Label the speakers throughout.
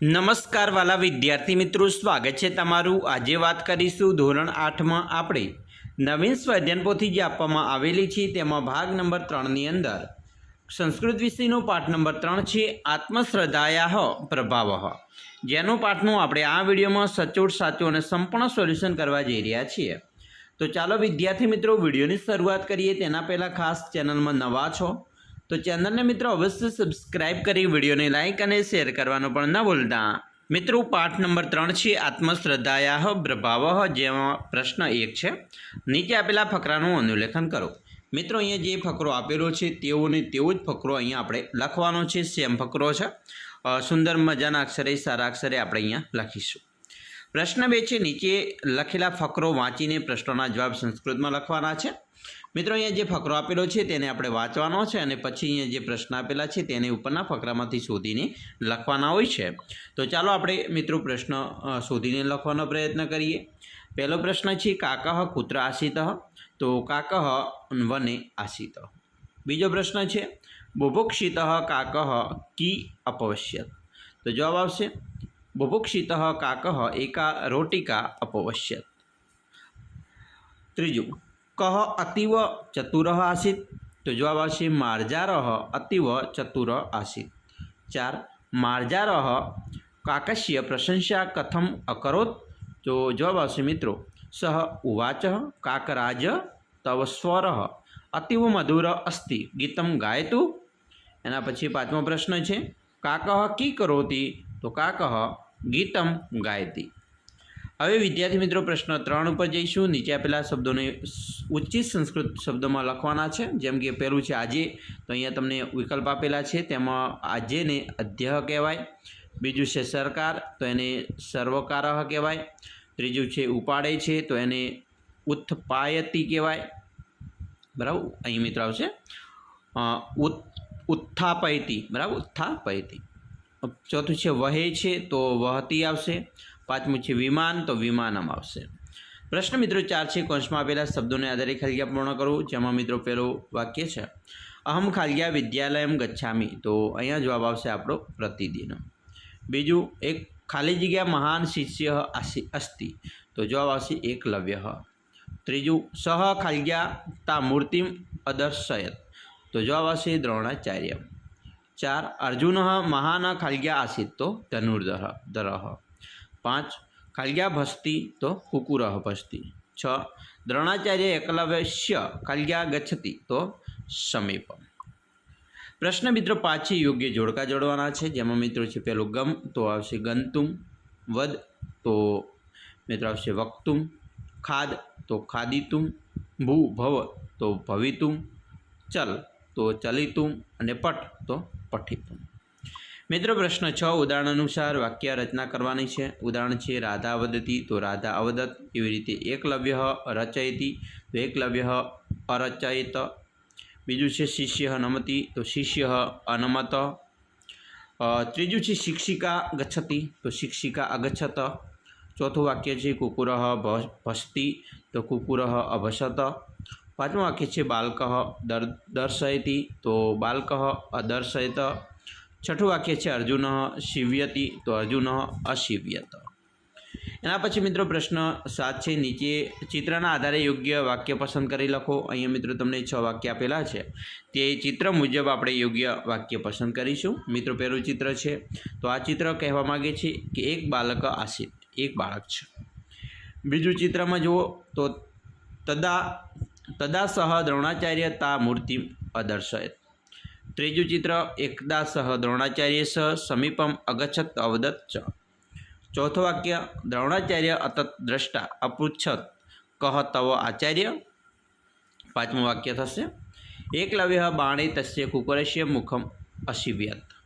Speaker 1: નમસ્કાર વાલા વિદ્યાર્થી મિત્રો, સ્વાગત છે તમારું। આજે વાત કરીશું ધોરણ 8માં આપણે નવીન સ્વાધ્યાયન પોથી જે આપવામાં આવેલી છે તેમાં ભાગ નંબર 3ની અંદર સંસ્કૃત વિષયનો પાઠ નંબર 3 છે આત્મશ્રદ્ધાયાઃ પ્રભાવઃ, જેનો પાઠનું આપણે આ વિડીયોમાં સચોટ સાચું અને સંપૂર્ણ સોલ્યુશન કરવા જઈ રહ્યા છીએ। તો ચાલો વિદ્યાર્થી મિત્રો વિડીયોની શરૂઆત કરીએ। તેના પહેલાં ખાસ ચેનલમાં નવા છો तो चैनल ने मित्रों अवश्य सब्सक्राइब करी, वीडियो ने लाइक और शेर करवानो पण न भूलता। मित्रों पाठ नंबर 3 है आत्मश्रद्धायाः प्रभावः, जेमां प्रश्न 1 है। नीचे आपेला फकरानुं अनुलेखन करो। मित्रों अहींया जे फकरो आपेलो छे तेवो ने तेवो ज फकरो अहींया आपणे लखवानो छे। सेम फकरो छे, सुंदर मजाना अक्षरे सारा अक्षरे आपणे अहींया लखीशुं। प्रश्न 2 है, नीचे लखेला फकरो वाँचीने प्रश्नोना जवाब संस्कृत में लखवाना छे। मित्रों अहींया जे फकरो आपेलो छे तेने आपणे वांचवानो छे अने पछी अहींया जे प्रश्न आपेला छे तेने उपरना फकरामांथी शोधीने लखवाना होय छे। तो चालो आपणे मित्रों प्रश्न शोधीने लखवानो प्रयत्न करीए। पहेलो प्रश्न छे काकः कुत्र आसीतः, तो काकः वने आसीतः। बीजो प्रश्न छे बुभुक्षितः काकः की अपवश्यत्, तो जवाब आवशे बुभुक्षितः काकः एका रोटिका अपवश्यत्। त्रीजो कः अतीव चतुरः आसीत्, तो जवाब आवशे मार्जारः अतीव चतुरः आसीत्। 4 मार्जारः काकस्य प्रशंसा कथम अकरोत्, तो जवाब आवशे मित्रों सः उवाच काकराज तव स्वरः अतीव मधुर अस्ति, गीतं गायतु। एना पछी 5मो प्रश्न छे काकः की करोति, तो काकः गीतं गायति। हवे विद्यार्थी मित्रों प्रश्न 3 पर जईशुं। नीचे आपेला शब्दों उच्चित संस्कृत शब्दों में लखवाना है। जेम के पहलू है आजे, तो अहींया तमने विकल्प आपेला है, तेमां आजे ने अध्यः कहेवाय। बीजू है सरकार, तो एने सर्वकारः कहेवाय। त्रीजू है उपाड़े छे, तो एने उत्थापयति कहेवाय। बराबर अहीं मित्र आवशे उत्थापयति, बराबर उत्थापयति। चौथुं है वहे छे, तो वहती आवशे। 5मुं है विमान, तो विमानम आवशे। प्रश्न मित्रों 4 है कौंस में आपेला शब्दों ने आधारे खालिया पूर्ण करो। जेमां मित्रों पहलो वाक्य है अहम खालिया विद्यालयम गच्छामि, तो अहींया जवाब आवशे आपणो प्रतिदिन। बीजू एक खाली जग्या महान शिष्य अस्ति, तो जवाब आवशे एकलव्यः। त्रीजू सह खालिया ता मूर्तिम अदर्शयत्, तो जवाब आवशे द्रोणाचार्य। 4 अर्जुनः महान खालिया आसीत्, तो धनुर्धरः। 5 खालिया भस्ति, तो कुकुरः भस्ति। 6 द्रोणाचार्य एकलव्यस्य खालिया गच्छति, तो समीपम। प्रश्न मित्रों 5 योग्य जोड़का जोड़वाना है। जेमां मित्रों है पहलू गम, तो आवशे गंतुम। वद, तो मित्रों आवशे वक्तुम। खाद, तो खादितुम। भू भव, तो भवितुम। चल, तो चलितुम। अने पट, तो पठितुम। मित्रों प्रश्न 6 उदाहरण अनुसार वाक्य रचना करवानी है। उदाहरण है राधा वदती, तो राधा अवदत। एवी रीते एकलव्यः रचयति, तो एकलव्यः अरचयत। बीजू है शिष्यः नमति, तो शिष्यः अनमत। त्रीजू है शिक्षिका गच्छति, तो शिक्षिका अगच्छत। चौथुं वाक्य है कुकुरः भस्ति, तो कुकुरः अभसत। 5मुं वाक्य है बालकः दर्शयति, तो बालकः अदर्शयत। 6ठुं वाक्य है अर्जुन शिव्यति, तो अर्जुन अशिव्यत। एना पछी मित्रों प्रश्न 7 है नीचे चित्रना आधारे योग्य वाक्य पसंद करी लखो। अहीं मित्रों तमने 6 वाक्य आपेला है, ते चित्र मुजब आपणे योग्य वाक्य पसंद करीशुं। मित्रों पहेलुं चित्र है, तो आ चित्र कहेवा मांगे छे कि एक बालक आसीत, एक बाळक छे। बीजું चित्रमां जुओ तो तदा सह द्रोणाचार्य ता मूर्तिम अदर्शयत्। त्रीजु चित्र एकदा सह द्रोणाचार्य सह समीपम अगच्छत् अवदत् च। चौथो वाक्य द्रोणाचार्य अतत् द्रष्टा अपृच्छत् कः तव आचार्य। 5मुं वाक्य थशे एकलव्यः बाणे तस्य कुकुरस्य मुखम अशिव्यत्।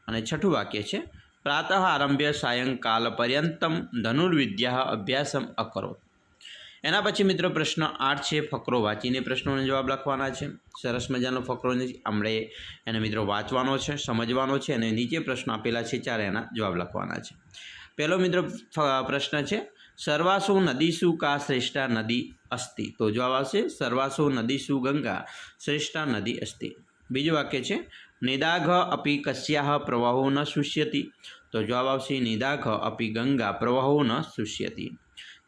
Speaker 1: अने 6ठुं वाक्य छे प्रातः आरभ्य सायंकालपर्यन्तं धनुर्विद्या अभ्यासम अकरोत्। एना पछी मित्रों प्रश्न 8 है फकरो वाँचीने प्रश्नों जवाब लखवाना है। सरस मजानो फकरो हमणे एने मित्रों वाँचवानो है, समझवानो है अने नीचे प्रश्न आपेला है 4 एना जवाब लखवाना है। पहलो मित्रों प्रश्न है सर्वासु नदीसु का श्रेष्ठा नदी अस्ति, तो जवाब आवशे सर्वासु नदीसु गंगा श्रेष्ठा नदी अस्ति। बीजो वाक्य है निदाघ अपि कस्याः प्रवाहो न शुष्यति, તો જવાબ આવશે નિદાઘ અપि ગંગા પ્રવાહો ન શુષ્યતિ।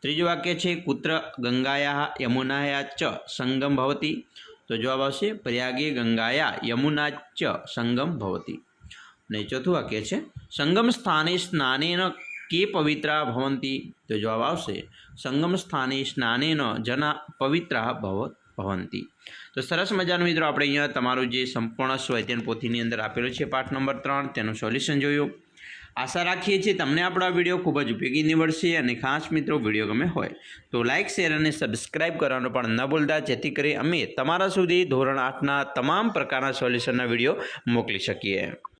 Speaker 1: ત્રીજું વાક્ય છે કુત્ર ગંગાયા યમુનાયા ચ સંગમ ભવતી, તો જવાબ આવશે પ્રયાગે ગંગાયા યમુના ચ સંગમ ભવતી। અને ચોથું વાક્ય છે સંગમ સ્થાને સ્નાનેન કે પવિત્રા ભવંતી, તો જવાબ આવશે સંગમ સ્થાને સ્નાનેન જના પવિત્રા ભવંતી। તો સરસ મજાનું મિત્રો આપણે અહીંયા તમારું જે સંપૂર્ણ સ્વાધ્યાયન પોથીની અંદર આપેલું છે પાઠ નંબર 3 તેનું સોલ્યુશન જોયું। આશા રાખીએ છીએ તમને આપણો આ વિડીયો ખૂબ જ ઉપયોગી નીવડશે અને ખાસ મિત્રો વિડીયો ગમે હોય તો લાઇક શેર અને સબસ્ક્રાઇબ કરવાનું પણ ન ભૂલતા, જેથી કરી અમે તમારા સુધી ધોરણ 8ના તમામ પ્રકારના સોલ્યુશનના વિડીયો મોકલી શકીએ।